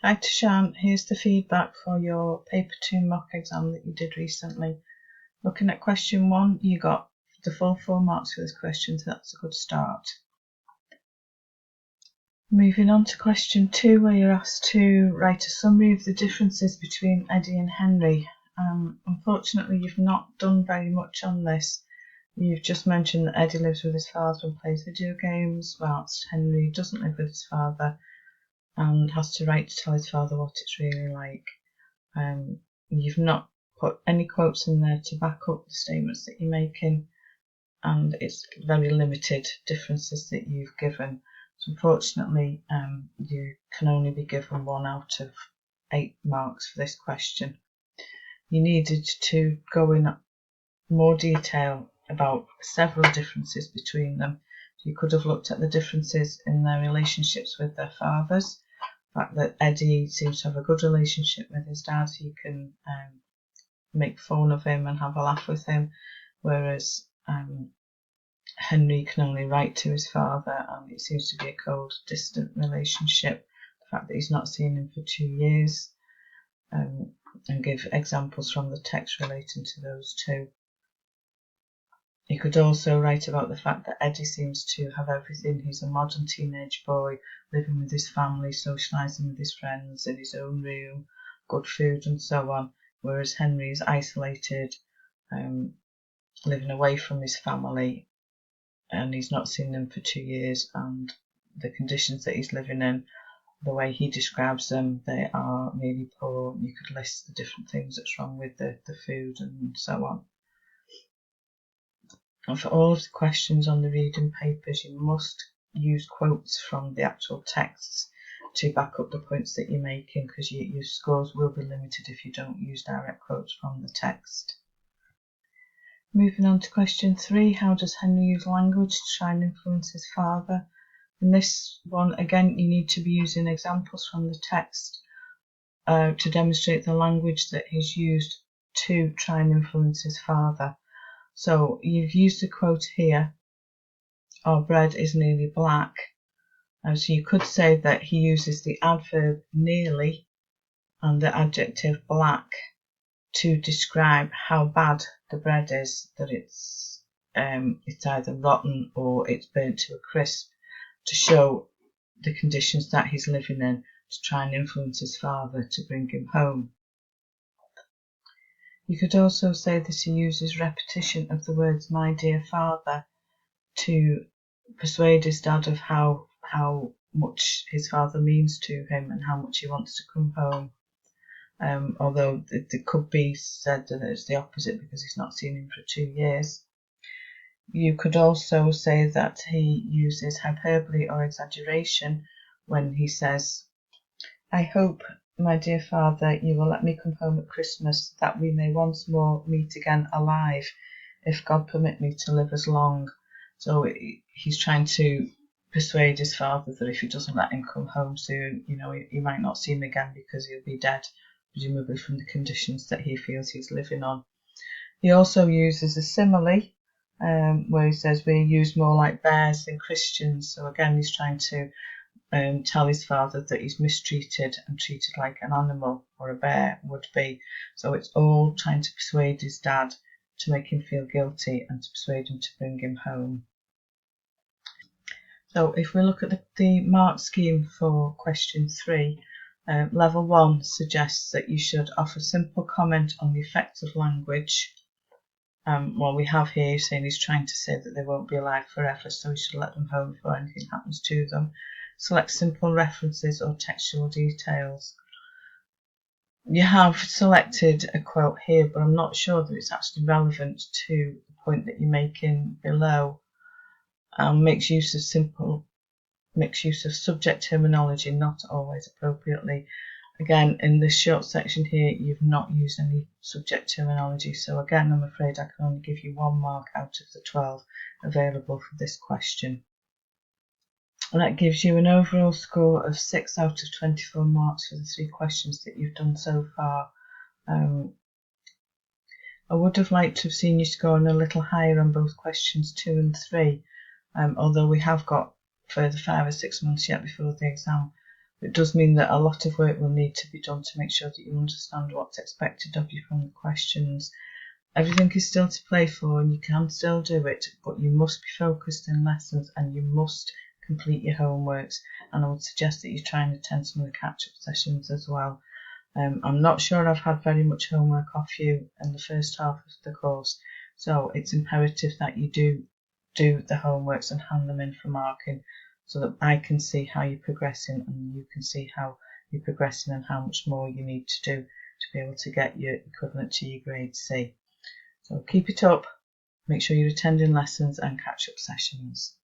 Hi Tashan, here's the feedback for your paper 2 mock exam that you did recently. Looking at question 1, you got the full 4 marks for this question, so that's a good start. Moving on to question 2, where you're asked to write a summary of the differences between Eddie and Henry. Unfortunately, you've not done very much on this. You've just mentioned that Eddie lives with his father and plays video games, whilst Henry doesn't live with his father and has to write to tell his father what it's really like. You've not put any quotes in there to back up the statements that you're making, and it's very limited differences that you've given. So unfortunately, you can only be given 1 out of 8 marks for this question. You needed to go in more detail about several differences between them. So you could have looked at the differences in their relationships with their fathers. The fact that Eddie seems to have a good relationship with his dad, he can make fun of him and have a laugh with him, whereas Henry can only write to his father, and it seems to be a cold, distant relationship. The fact that he's not seen him for 2 years, and give examples from the text relating to those two. You could also write about the fact that Eddie seems to have everything. He's a modern teenage boy, living with his family, socialising with his friends in his own room, good food and so on, whereas Henry is isolated, living away from his family, and he's not seen them for 2 years, and the conditions that he's living in, the way he describes them, they are really poor. You could list the different things that's wrong with the food and so on. And for all of the questions on the reading papers, you must use quotes from the actual texts to back up the points that you're making, because your scores will be limited if you don't use direct quotes from the text. Moving on to question 3, how does Henry use language to try and influence his father? In this one, again, you need to be using examples from the text to demonstrate the language that he's used to try and influence his father. So you've used the quote here, our bread is nearly black. So you could say that he uses the adverb nearly and the adjective black to describe how bad the bread is, that it's either rotten or it's burnt to a crisp, to show the conditions that he's living in, to try and influence his father to bring him home. You could also say that he uses repetition of the words my dear father to persuade his dad of how much his father means to him and how much he wants to come home. Although it could be said that it's the opposite because he's not seen him for 2 years. You could also say that he uses hyperbole or exaggeration when he says, I hope, my dear father, you will let me come home at Christmas, that we may once more meet again alive, if God permit me to live as long. So he's trying to persuade his father that if he doesn't let him come home soon, he might not see him again because he'll be dead, presumably from the conditions that he feels he's living on. He also uses a simile, where he says we're used more like bears than Christians. So again, he's trying to tell his father that he's mistreated and treated like an animal, or a bear would be. So it's all trying to persuade his dad to make him feel guilty and to persuade him to bring him home. So if we look at the mark scheme for question 3, level 1 suggests that you should offer simple comment on the effects of language. We have here saying he's trying to say that they won't be alive forever, so we should let them home before anything happens to them. Select simple references or textual details. You have selected a quote here, but I'm not sure that it's actually relevant to the point that you're making below. Makes use of subject terminology, not always appropriately. Again, in this short section here, you've not used any subject terminology, so again, I'm afraid I can only give you 1 mark out of the 12 available for this question. And that gives you an overall score of 6 out of 24 marks for the 3 questions that you've done so far. I would have liked to have seen you scoring a little higher on both questions 2 and 3, although we have got further 5 or 6 months yet before the exam. It does mean that a lot of work will need to be done to make sure that you understand what's expected of you from the questions. Everything is still to play for and you can still do it, but you must be focused in lessons and you must complete your homeworks. And I would suggest that you try and attend some of the catch-up sessions as well. I'm not sure I've had very much homework off you in the first half of the course, so it's imperative that you do the homeworks and hand them in for marking so that I can see how you're progressing and you can see how you're progressing and how much more you need to do to be able to get your equivalent to your grade C. So keep it up, make sure you're attending lessons and catch-up sessions.